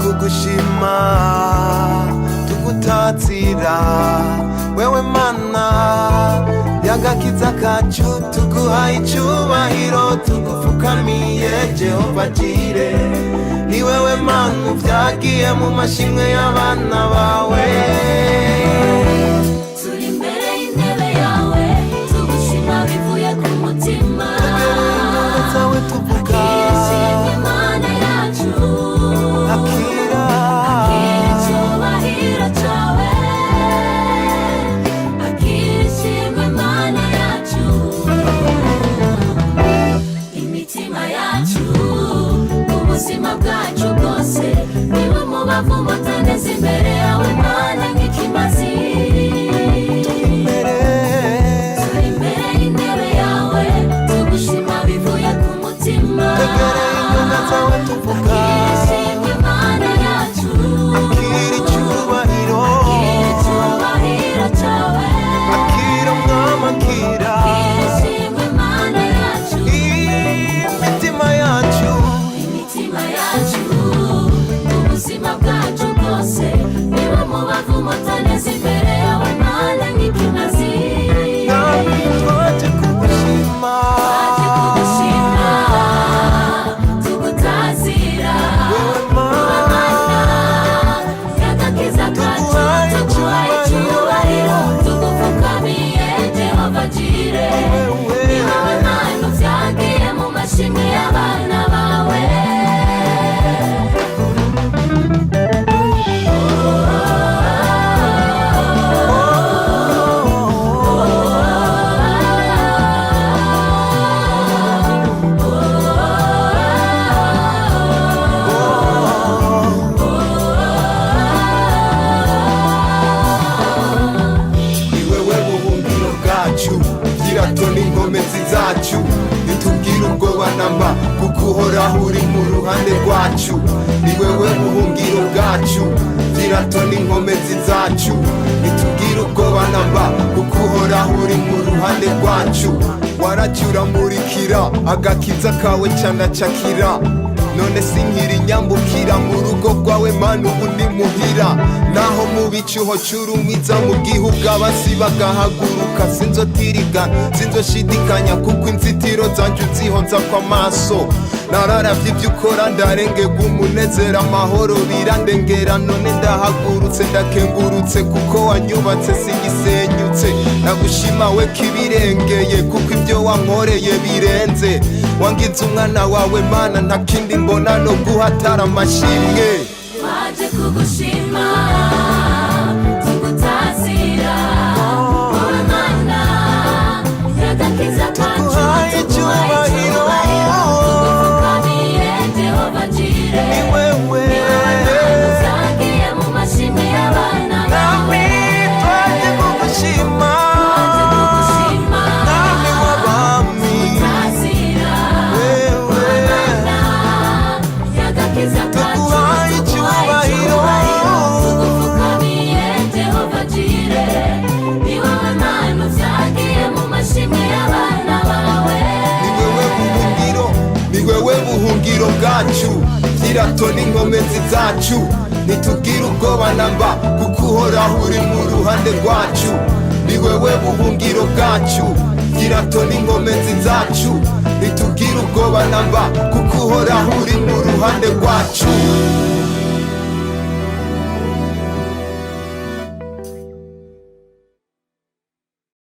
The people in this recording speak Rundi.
kugushima tugutatira wewe mana y'agakiza kacu tuguha icubahiro tugupfukamiye Jehova Jire ni wewe mana vyagiye mu mashimwe y'abana bawe turi imbere y'intebe yawe tugushima bivuye ku mutima zawe tuvuga Imana yacu akira icubahiro cawe akirishimwe Imana yacu imitima yacu ubuzima bwacu bwose niwe mubavu mutaneze imbere yawe Mana nk'ikimazi turi imbere y'intebe yawe tugushima bivuye ku mutima akirishimwe Imana yacu akira icubahiro cawe akira umwami akira akirishimwe Imana yacu imitima yacu ubuzima bwacu bwose niwe mubavu mutaneze imbere yawe Mana nk'ikimazi twaje kugushima tugutazira wewe mana y'agakiza kacu tuguhaye icubahiro tugupfukamiye Jehova Jire ni wowe Mana vyagiye mu mashimwe y'abana bawe ni wewe buhungiro bwacu girato n'inkomezi zacu nitubwire ubwoba namba kuko uhoraho uri mu ruhande rwacu ni wewe buhungiro bwacu girato n'inkomezi zacu nitubwire ubwoba namba kuko uhoraho uri mu ruhande rwacu waracyuramurikira agakiza kawe canacakira none sinkiri nyambukira mu rugo rwawe Mana ubu ni muhira naho mu bicuho c'urumwiza mu gihugu abasi bagahaguruka sinzotirigana sinzoshidikanya kuko inzitiro zanje uzihonza kw'amaso nararavye ivyo ukora ndarengegwa umunezero amahoro birandengera none ndahagurutse ndakengurutse kuko wanyubatse singisenyutse nagushima we kibirengeye kuko ivyo wankoreye birenze wangize umwana wawe Mana nta kindi mbona no guhatara amashimwe twaje kugushima tugutazira wowe Mana y'agakiza kacu tuguhaye icubahiro tugupfukamiye Jehova Jire ni wewe vyagiye mu mashimwe y'abana bawe twaje kugushima nami w'abami tazira wewe y'agakiza kacu tuguhaye icubahiro tugupfukamiye Jehova Jire ni wowe Mana vyagiye mu mashimwe y'abana bawe ni wewe buhungiro bwacu girato n'inkomezi zacu nitubwire ubwoba namba kuko uhoraho uri mu ruhande rwacu ni wewe buhungiro bwacu girato n'inkomezi zacu nitubwire ubwoba namba kuko uhoraho uri mu ruhande rwacu